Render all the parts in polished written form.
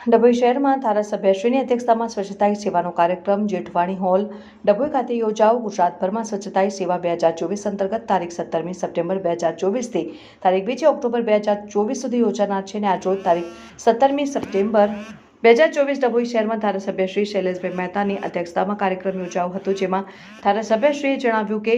ડભોઈ શહેરમાં ધારાસભ્યશ્રીની અધ્યક્ષતામાં સ્વચ્છતા સેવાનો કાર્યક્રમ જેઠવાણી હોલ ડભોઈ ખાતે યોજાયો। ગુજરાતભરમાં સ્વચ્છતા સેવા 2024 અંતર્ગત તારીખ 17મી સપ્ટેમ્બર 2024 થી તારીખ 2 ઓક્ટોબર 2024 સુધી યોજાનાર છે અને આજરોજ તારીખ 17મી સપ્ટેમ્બર 2024 ડભોઈ શહેરમાં ધારાસભ્ય શ્રી શૈલેષભાઈ મહેતાની અધ્યક્ષતામાં કાર્યક્રમ યોજાયો હતો, જેમાં ધારાસભ્યશ્રીએ જણાવ્યું કે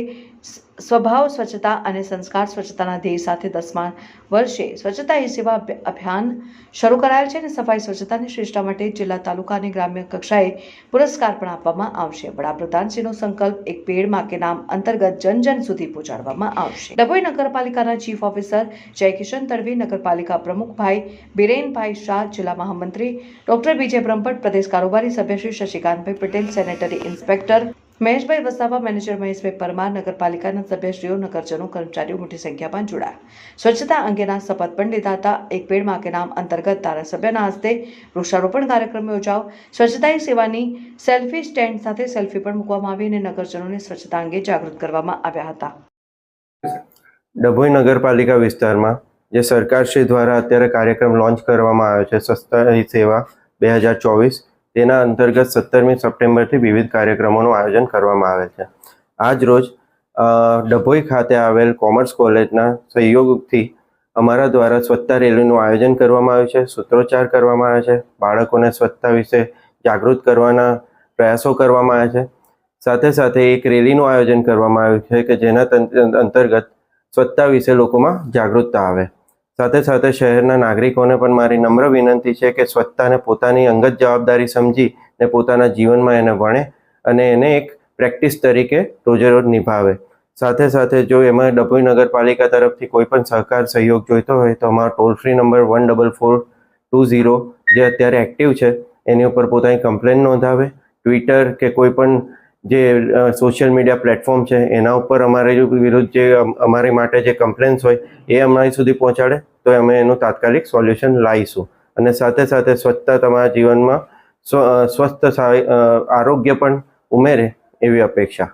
સ્વભાવ સ્વચ્છતા અને સંસ્કાર સ્વચ્છતાના ધ્યેય સાથે 10મા વર્ષે સ્વચ્છતા હી સેવા અભિયાન શરૂ કરાયેલ છે અને સફાઈ સ્વચ્છતાની શ્રેષ્ઠતા માટે જિલ્લા, તાલુકા અને ગ્રામ્ય કક્ષાએ પુરસ્કાર પણ આપવામાં આવશે। વડાપ્રધાનશ્રીનો સંકલ્પ એક પેડ માં કે નામ અંતર્ગત જન જન સુધી પહોંચાડવામાં આવશે। ડભોઈ નગરપાલિકાના ચીફ ઓફિસર જયકિશન તડવી, નગરપાલિકા પ્રમુખ ભાઈ બિરેનભાઈ શાહ, જિલ્લા મહામંત્રી ડોક્ટર બીજે બ્રહ્મભટ્ટ, પ્રદેશ કારોબારી સભ્ય શ્રી શશિકાંતભાઈ પટેલ, સેનેટરી ઇન્સ્પેક્ટર મહેશભાઈ વસાવા, મેનેજર મહેશભાઈ પરમાર, નગરપાલિકાના સભ્યશ્રીઓ, નગરજનો, કર્મચારીઓ મોટી સંખ્યામાં જોડાયા। સ્વચ્છતા અંગેના શપથ પણ લીધા હતા। એક પેડ માં કે નામ અંતર્ગત ધારાસભ્યના હસ્તે વૃક્ષારોપણ કાર્યક્રમ યોજાયો। સ્વચ્છતા સેવાની સેલ્ફી સ્ટેન્ડ સાથે સેલ્ફી પણ મૂકવામાં આવી અને નગરજનોને સ્વચ્છતા અંગે જાગૃત કરવામાં આવ્યા હતા। ડભોઈ નગરપાલિકા વિસ્તારમાં જે સરકારશ્રી દ્વારા અત્યારે કાર્યક્રમ લોન્ચ કરવામાં આવ્યો છે, સ્વચ્છતા હી સેવા 2024, તેના અંતર્ગત 17મી સપ્ટેમ્બરથી વિવિધ કાર્યક્રમોનું આયોજન કરવામાં આવે છે। આજ રોજ ડભોઈ ખાતે આવેલ કોમર્સ કોલેજના સહયોગથી અમારા દ્વારા સ્વચ્છતા રેલીનું આયોજન કરવામાં આવ્યું છે, સૂત્રોચ્ચાર કરવામાં આવે છે, બાળકોને સ્વચ્છતા વિશે જાગૃત કરવાના પ્રયાસો કરવામાં આવે છે। સાથે સાથે એક રેલીનું આયોજન કરવામાં આવ્યું છે કે જેના અંતર્ગત સ્વચ્છતા વિશે લોકોમાં જાગૃતતા આવે। સાથે સાથે શહેરના નાગરિકોને પણ મારી નમ્ર વિનંતી છે કે સ્વચ્છતાને પોતાની અંગત જવાબદારી સમજીને પોતાના જીવનમાં એને વણે અને એને એક પ્રેક્ટિસ તરીકે રોજે રોજ નિભાવે। સાથે સાથે જો એમાં ડભોઈ નગરપાલિકા તરફથી કોઈ પણ સહકાર સહયોગ જોઈતો હોય તો અમારો ટોલ ફ્રી નંબર 14420 જે અત્યારે એક્ટિવ છે એની ઉપર પોતાની કમ્પ્લેન નોંધાવે। ટ્વિટર કે કોઈ પણ જે સોશિયલ મીડિયા પ્લેટફોર્મ છે એના ઉપર અમારી વિરુદ્ધ જે અમારી માટે જે કમ્પ્લેન્સ હોય એ અમારી સુધી પહોંચાડે તો અમે એનું તાત્કાલિક સોલ્યુશન લાવીશું। અને સાથે સાથે સ્વચ્છતા તમારા જીવનમાં સ્વસ્થ આરોગ્ય પણ ઉમેરે એવી અપેક્ષા।